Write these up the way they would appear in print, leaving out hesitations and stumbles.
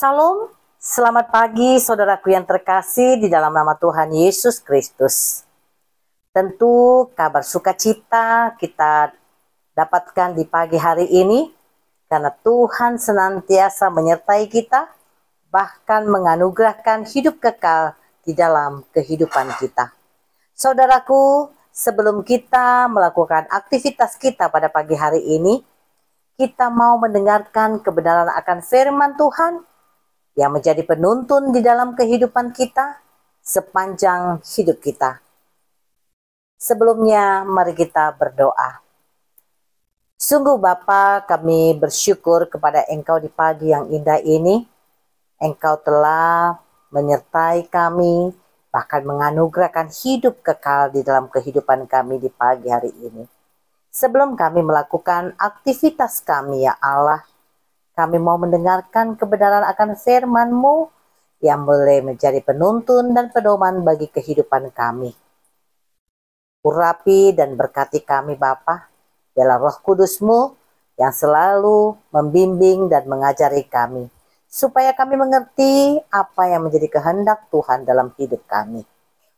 Salam, selamat pagi saudaraku yang terkasih di dalam nama Tuhan Yesus Kristus. Tentu kabar sukacita kita dapatkan di pagi hari ini karena Tuhan senantiasa menyertai kita, bahkan menganugerahkan hidup kekal di dalam kehidupan kita. Saudaraku, sebelum kita melakukan aktivitas kita pada pagi hari ini, kita mau mendengarkan kebenaran akan firman Tuhan yang menjadi penuntun di dalam kehidupan kita sepanjang hidup kita. Sebelumnya, mari kita berdoa. Sungguh Bapa, kami bersyukur kepada Engkau di pagi yang indah ini. Engkau telah menyertai kami, bahkan menganugerahkan hidup kekal di dalam kehidupan kami di pagi hari ini. Sebelum kami melakukan aktivitas kami, ya Allah, kami mau mendengarkan kebenaran akan firman-Mu yang boleh menjadi penuntun dan pedoman bagi kehidupan kami. Urapi dan berkati kami Bapa, biarlah Roh Kudus-Mu yang selalu membimbing dan mengajari kami, supaya kami mengerti apa yang menjadi kehendak Tuhan dalam hidup kami.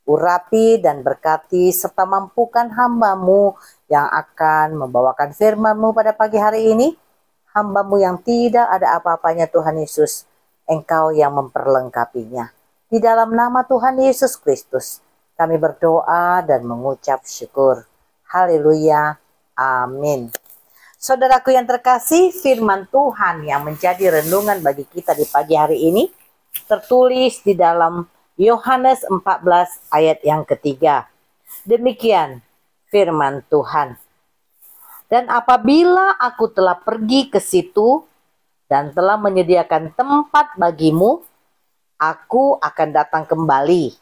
Urapi dan berkati serta mampukan hamba-Mu yang akan membawakan firman-Mu pada pagi hari ini. Hamba-Mu yang tidak ada apa-apanya Tuhan Yesus, Engkau yang memperlengkapinya. Di dalam nama Tuhan Yesus Kristus, kami berdoa dan mengucap syukur. Haleluya, amin. Saudaraku yang terkasih, firman Tuhan yang menjadi renungan bagi kita di pagi hari ini, tertulis di dalam Yohanes 14 ayat yang ketiga. Demikian firman Tuhan. Dan apabila aku telah pergi ke situ dan telah menyediakan tempat bagimu, aku akan datang kembali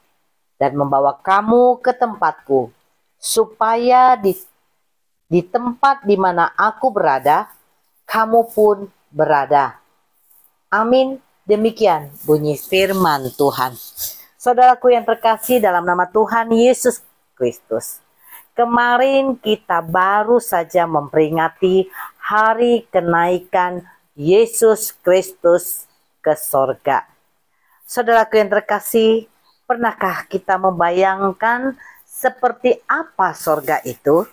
dan membawa kamu ke tempatku, supaya di tempat di mana aku berada, kamu pun berada. Amin. Demikian bunyi firman Tuhan. Saudaraku yang terkasih dalam nama Tuhan Yesus Kristus. Kemarin kita baru saja memperingati hari kenaikan Yesus Kristus ke sorga. Saudaraku yang terkasih, pernahkah kita membayangkan seperti apa sorga itu?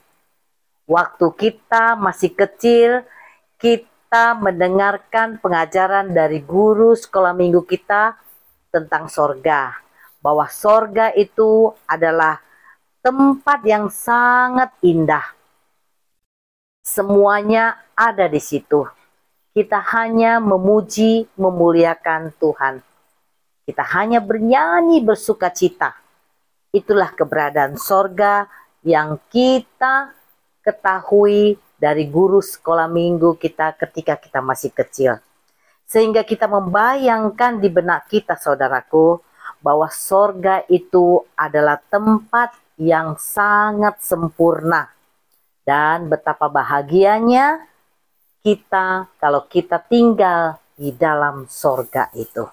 Waktu kita masih kecil, kita mendengarkan pengajaran dari guru sekolah minggu kita tentang sorga. Bahwa sorga itu adalah tempat yang sangat indah. Semuanya ada di situ. Kita hanya memuji, memuliakan Tuhan. Kita hanya bernyanyi bersukacita. Itulah keberadaan sorga yang kita ketahui dari guru sekolah minggu kita ketika kita masih kecil. Sehingga kita membayangkan di benak kita, saudaraku, bahwa sorga itu adalah tempat yang sangat sempurna, dan betapa bahagianya kita kalau kita tinggal di dalam sorga itu.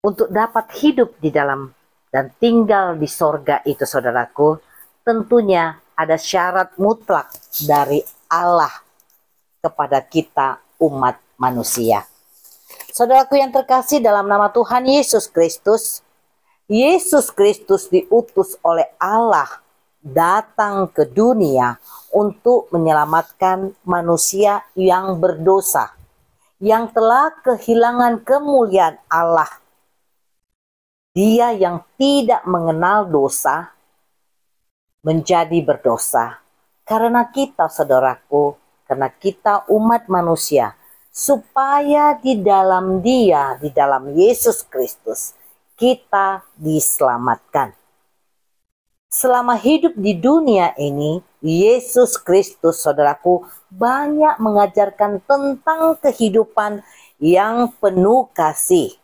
Untuk dapat hidup di dalam dan tinggal di sorga itu, saudaraku, tentunya ada syarat mutlak dari Allah kepada kita umat manusia. Saudaraku yang terkasih dalam nama Tuhan Yesus Kristus, Yesus Kristus diutus oleh Allah datang ke dunia untuk menyelamatkan manusia yang berdosa, yang telah kehilangan kemuliaan Allah. Dia yang tidak mengenal dosa menjadi berdosa karena kita, saudaraku, karena kita umat manusia, supaya di dalam Dia, di dalam Yesus Kristus, kita diselamatkan. Selama hidup di dunia ini, Yesus Kristus, saudaraku, banyak mengajarkan tentang kehidupan yang penuh kasih,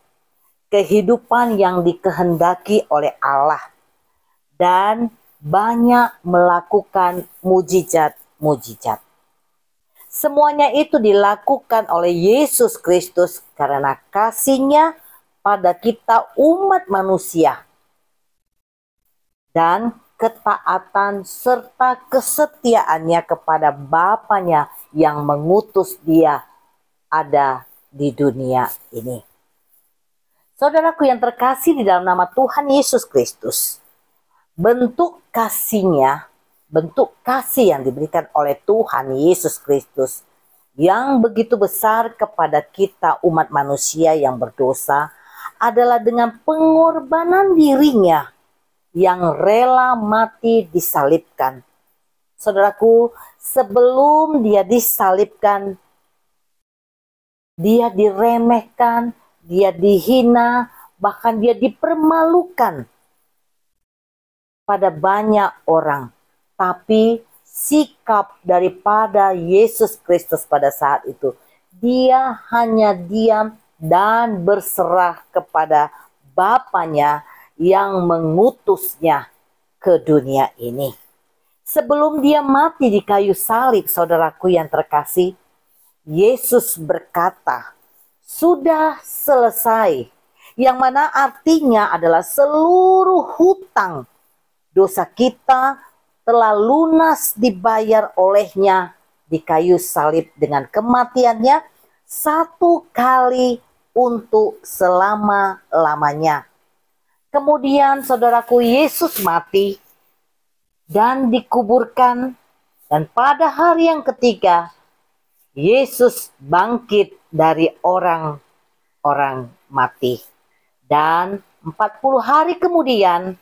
kehidupan yang dikehendaki oleh Allah, dan banyak melakukan mujizat-mujizat. Semuanya itu dilakukan oleh Yesus Kristus karena kasih-Nya pada kita umat manusia, dan ketaatan serta kesetiaannya kepada Bapanya yang mengutus Dia ada di dunia ini. Saudaraku yang terkasih di dalam nama Tuhan Yesus Kristus, bentuk kasihnya, bentuk kasih yang diberikan oleh Tuhan Yesus Kristus yang begitu besar kepada kita umat manusia yang berdosa adalah dengan pengorbanan dirinya yang rela mati disalibkan. Saudaraku, sebelum dia disalibkan, dia diremehkan, dia dihina, bahkan dia dipermalukan pada banyak orang. Tapi sikap daripada Yesus Kristus pada saat itu, dia hanya diam dan berserah kepada Bapanya yang mengutusnya ke dunia ini. Sebelum dia mati di kayu salib, saudaraku yang terkasih, Yesus berkata, "Sudah selesai." Yang mana artinya adalah seluruh hutang dosa kita telah lunas dibayar olehnya di kayu salib dengan kematiannya satu kali untuk selama-lamanya. Kemudian saudaraku, Yesus mati dan dikuburkan, dan pada hari yang ketiga Yesus bangkit dari orang-orang mati. Dan 40 hari kemudian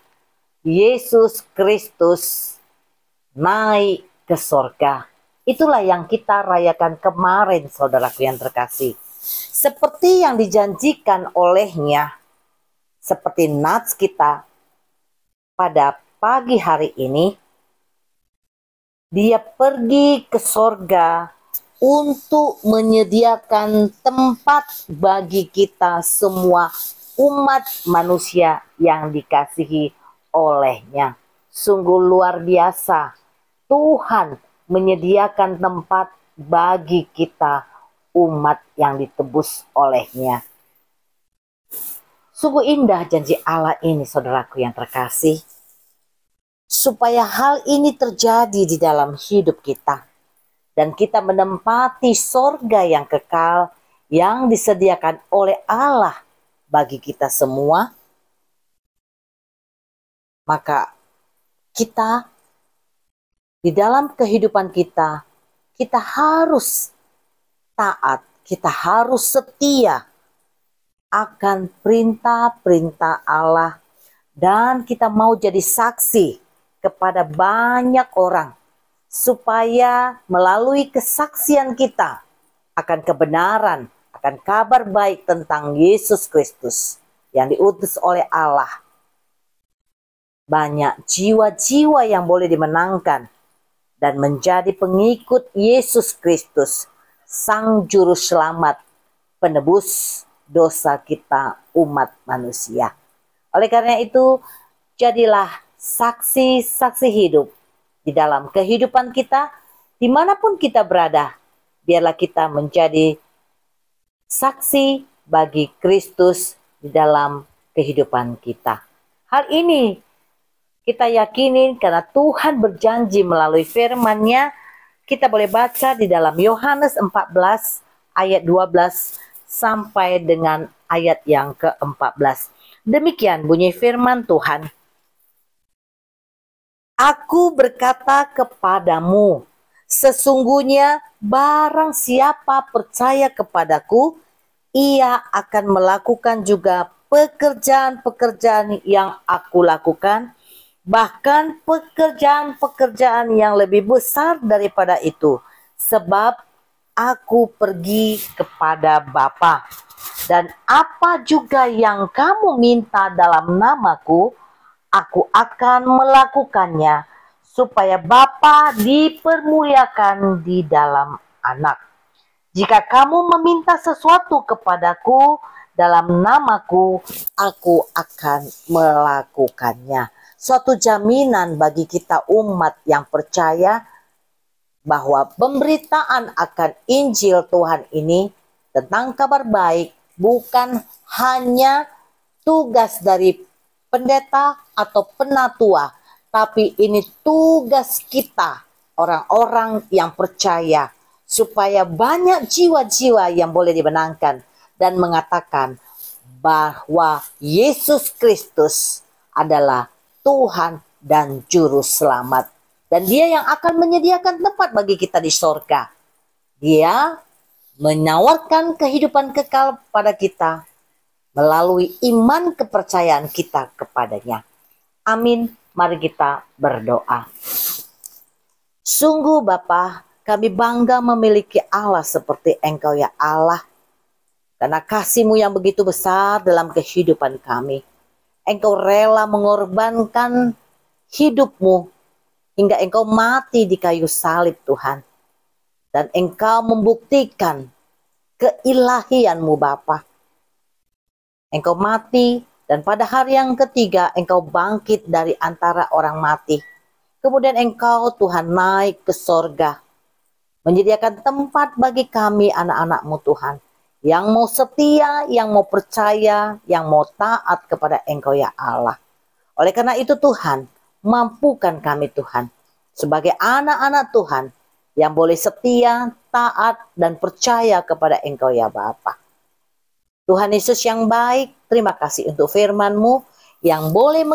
Yesus Kristus naik ke sorga. Itulah yang kita rayakan kemarin, saudaraku yang terkasih. Seperti yang dijanjikan olehnya, seperti nats kita pada pagi hari ini, dia pergi ke sorga untuk menyediakan tempat bagi kita semua umat manusia yang dikasihi olehnya. Sungguh luar biasa, Tuhan menyediakan tempat bagi kita umat yang ditebus olehnya. Sungguh indah janji Allah ini, saudaraku yang terkasih. Supaya hal ini terjadi di dalam hidup kita, dan kita menempati sorga yang kekal yang disediakan oleh Allah bagi kita semua, maka kita di dalam kehidupan kita, kita harus taat, kita harus setia akan perintah-perintah Allah, dan kita mau jadi saksi kepada banyak orang, supaya melalui kesaksian kita akan kebenaran, akan kabar baik tentang Yesus Kristus yang diutus oleh Allah, banyak jiwa-jiwa yang boleh dimenangkan dan menjadi pengikut Yesus Kristus, Sang Juru Selamat, penebus dosa kita umat manusia. Oleh karena itu, jadilah saksi-saksi hidup di dalam kehidupan kita, dimanapun kita berada. Biarlah kita menjadi saksi bagi Kristus di dalam kehidupan kita. Hal ini kita yakini karena Tuhan berjanji melalui firman-Nya. Kita boleh baca di dalam Yohanes 14 ayat 12 sampai dengan ayat yang ke-14. Demikian bunyi firman Tuhan. Aku berkata kepadamu, sesungguhnya barang siapa percaya kepadaku, ia akan melakukan juga pekerjaan-pekerjaan yang aku lakukan, bahkan pekerjaan-pekerjaan yang lebih besar daripada itu, sebab aku pergi kepada Bapa. Dan apa juga yang kamu minta dalam namaku, aku akan melakukannya, supaya Bapa dipermuliakan di dalam Anak. Jika kamu meminta sesuatu kepadaku dalam namaku, aku akan melakukannya. Suatu jaminan bagi kita umat yang percaya bahwa pemberitaan akan Injil Tuhan ini tentang kabar baik bukan hanya tugas dari pendeta atau penatua, tapi ini tugas kita, orang-orang yang percaya, supaya banyak jiwa-jiwa yang boleh dimenangkan dan mengatakan bahwa Yesus Kristus adalah Tuhan dan Juru Selamat. Dan Dia yang akan menyediakan tempat bagi kita di sorga. Dia menawarkan kehidupan kekal pada kita melalui iman kepercayaan kita kepadanya. Amin. Mari kita berdoa. Sungguh Bapa, kami bangga memiliki Allah seperti Engkau ya Allah. Karena kasih-Mu yang begitu besar dalam kehidupan kami. Engkau rela mengorbankan hidup-Mu hingga Engkau mati di kayu salib Tuhan. Dan Engkau membuktikan keilahian-Mu Bapa. Engkau mati dan pada hari yang ketiga Engkau bangkit dari antara orang mati. Kemudian Engkau Tuhan naik ke sorga. Menyediakan tempat bagi kami anak-anak-Mu Tuhan. Yang mau setia, yang mau percaya, yang mau taat kepada Engkau ya Allah. Oleh karena itu Tuhan, mampukan kami Tuhan. Sebagai anak-anak Tuhan yang boleh setia, taat, dan percaya kepada Engkau ya Bapa. Tuhan Yesus yang baik, terima kasih untuk firman-Mu yang boleh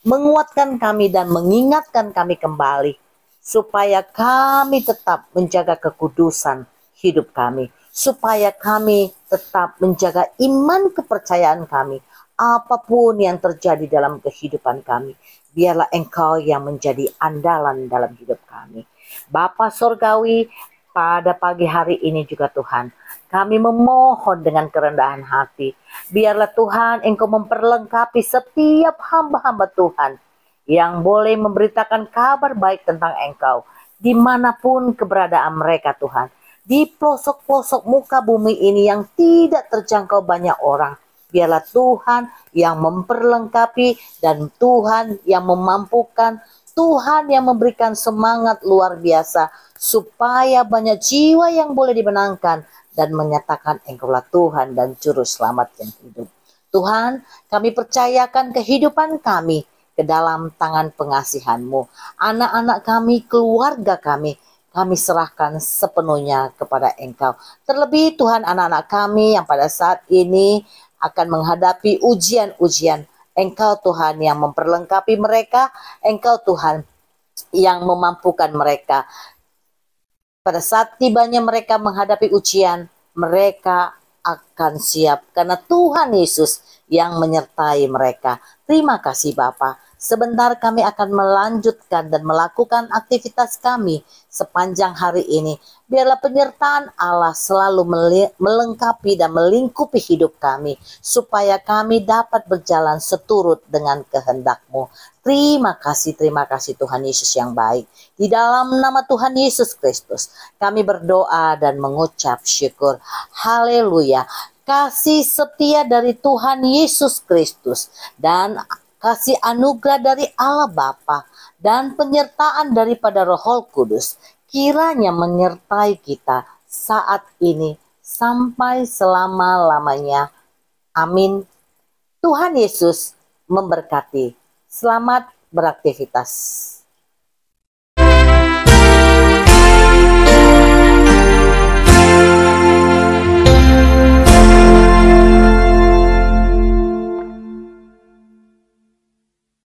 menguatkan kami dan mengingatkan kami kembali. Supaya kami tetap menjaga kekudusan hidup kami. Supaya kami tetap menjaga iman kepercayaan kami. Apapun yang terjadi dalam kehidupan kami. Biarlah Engkau yang menjadi andalan dalam hidup kami. Bapa Sorgawi, pada pagi hari ini juga Tuhan, kami memohon dengan kerendahan hati. Biarlah Tuhan Engkau memperlengkapi setiap hamba-hamba Tuhan yang boleh memberitakan kabar baik tentang Engkau. Dimanapun keberadaan mereka Tuhan. Di pelosok-pelosok muka bumi ini yang tidak terjangkau banyak orang. Biarlah Tuhan yang memperlengkapi dan Tuhan yang memampukan. Tuhan yang memberikan semangat luar biasa. Supaya banyak jiwa yang boleh dimenangkan. Dan menyatakan Engkaulah Tuhan dan Juru Selamat yang hidup. Tuhan, kami percayakan kehidupan kami ke dalam tangan pengasihan-Mu. Anak-anak kami, keluarga kami serahkan sepenuhnya kepada Engkau. Terlebih Tuhan, anak-anak kami yang pada saat ini akan menghadapi ujian-ujian. Engkau Tuhan yang memperlengkapi mereka. Engkau Tuhan yang memampukan mereka. Pada saat tibanya mereka menghadapi ujian, mereka akan siap. Karena Tuhan Yesus yang menyertai mereka. Terima kasih Bapa. Sebentar kami akan melanjutkan dan melakukan aktivitas kami sepanjang hari ini. Biarlah penyertaan Allah selalu melengkapi dan melingkupi hidup kami. Supaya kami dapat berjalan seturut dengan kehendak-Mu. Terima kasih Tuhan Yesus yang baik. Di dalam nama Tuhan Yesus Kristus, kami berdoa dan mengucap syukur. Haleluya. Kasih setia dari Tuhan Yesus Kristus dan kasih anugerah dari Allah Bapa dan penyertaan daripada Roh Kudus kiranya menyertai kita saat ini sampai selama-lamanya. Amin. Tuhan Yesus memberkati. Selamat beraktivitas.